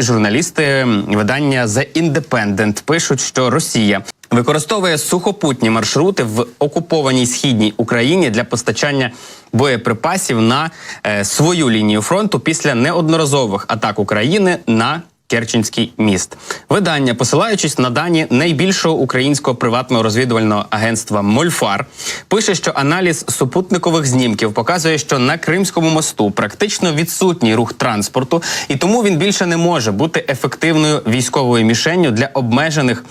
Журналісти видання The Independent пишуть, що Росія використовує сухопутні маршрути в окупованій східній Україні для постачання боєприпасів на свою лінію фронту після неодноразових атак України на Керченський міст. Видання, посилаючись на дані найбільшого українського приватного розвідувального агентства «Мольфар», пише, що аналіз супутникових знімків показує, що на Кримському мосту практично відсутній рух транспорту, і тому він більше не може бути ефективною військовою мішенню для обмежених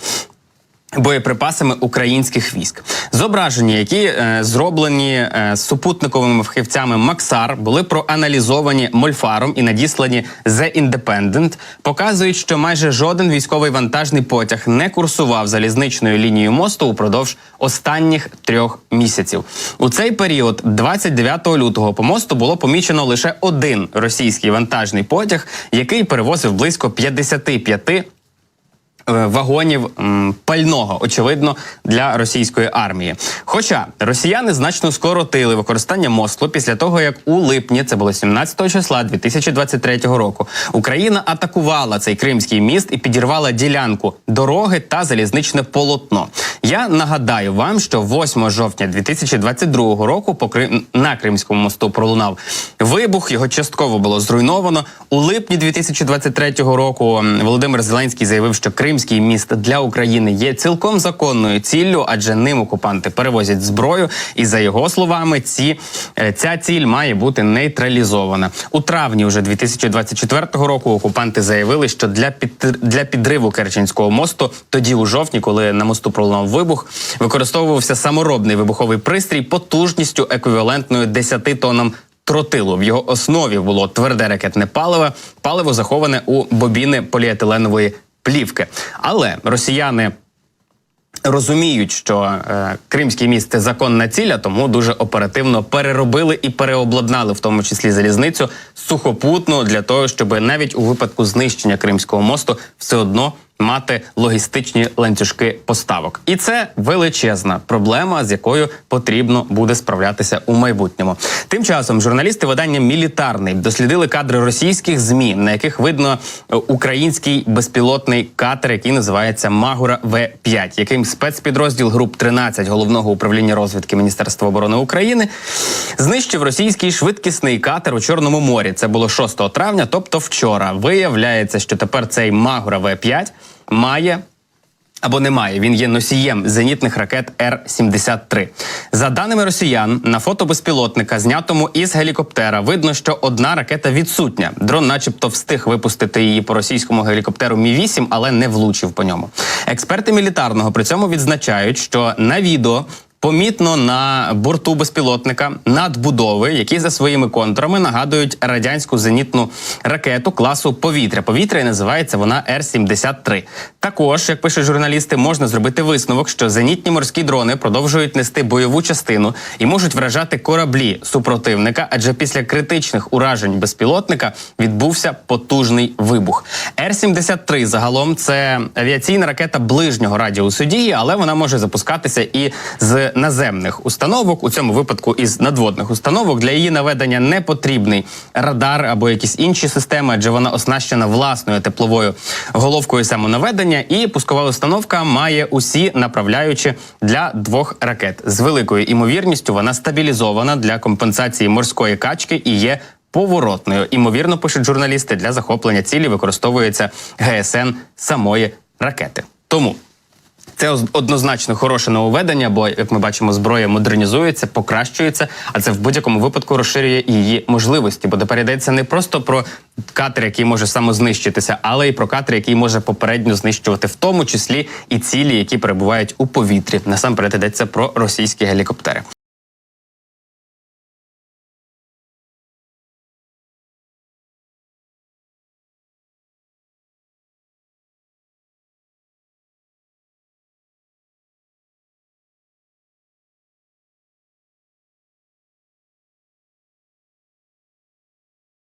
боєприпасами українських військ. Зображення, які зроблені супутниковими фахівцями Максар, були проаналізовані Мольфаром і надіслані The Independent, показують, що майже жоден військовий вантажний потяг не курсував залізничною лінією мосту упродовж останніх 3 місяців. У цей період, 29 лютого, по мосту було помічено лише один російський вантажний потяг, який перевозив близько 55 вагонів пального, очевидно, для російської армії. Хоча росіяни значно скоротили використання мосту після того, як у липні, це було 17 числа 2023 року, Україна атакувала цей Кримський міст і підірвала ділянку дороги та залізничне полотно. Я нагадаю вам, що 8 жовтня 2022 року на Кримському мосту пролунав вибух, його частково було зруйновано. У липні 2023 року Володимир Зеленський заявив, що Кримський міст для України є цілком законною ціллю, адже ним окупанти перевозять зброю, і за його словами, ця ціль має бути нейтралізована. У травні вже 2024 року окупанти заявили, що для підриву Керченського мосту, тоді у жовтні, коли на мосту пролунав вибух, використовувався саморобний вибуховий пристрій потужністю еквівалентною 10 тоннам тротилу. В його основі було тверде ракетне паливо заховане у бобіни поліетиленової плівки. Але росіяни розуміють, що Кримський міст – це законна ціль, тому дуже оперативно переробили і переобладнали, в тому числі залізницю, сухопутну, для того, щоб навіть у випадку знищення Кримського мосту все одно мати логістичні ланцюжки поставок. І це величезна проблема, з якою потрібно буде справлятися у майбутньому. Тим часом журналісти видання «Мілітарний» дослідили кадри російських ЗМІ, на яких видно український безпілотний катер, який називається «Магура В-5», яким спецпідрозділ груп 13 Головного управління розвідки Міністерства оборони України знищив російський швидкісний катер у Чорному морі. Це було 6 травня, тобто вчора. Виявляється, що тепер цей «Магура В-5» має або немає. Він є носієм зенітних ракет Р-73. За даними росіян, на фото безпілотника, знятому із гелікоптера, видно, що одна ракета відсутня. Дрон начебто встиг випустити її по російському гелікоптеру Мі-8, але не влучив по ньому. Експерти «Мілітарного» при цьому відзначають, що на відео помітно на борту безпілотника надбудови, які за своїми контурами нагадують радянську зенітну ракету класу повітря. Повітря, і називається вона Р-73. Також, як пишуть журналісти, можна зробити висновок, що зенітні морські дрони продовжують нести бойову частину і можуть вражати кораблі супротивника, адже після критичних уражень безпілотника відбувся потужний вибух. Р-73 загалом це авіаційна ракета ближнього радіусу дії, але вона може запускатися і з наземних установок, у цьому випадку із надводних установок. Для її наведення не потрібний радар або якісь інші системи, адже вона оснащена власною тепловою головкою самонаведення, і пускова установка має усі направляючі для 2 ракет. З великою імовірністю вона стабілізована для компенсації морської качки і є поворотною. Імовірно, пишуть журналісти, для захоплення цілі використовується ГСН самої ракети. Тому це однозначно хороше нововведення, бо, як ми бачимо, зброя модернізується, покращується, а це в будь-якому випадку розширює її можливості, бо тепер йдеться не просто про катер, який може самознищитися, але й про катер, який може попередньо знищувати в тому числі і цілі, які перебувають у повітрі. Насамперед йдеться про російські гелікоптери.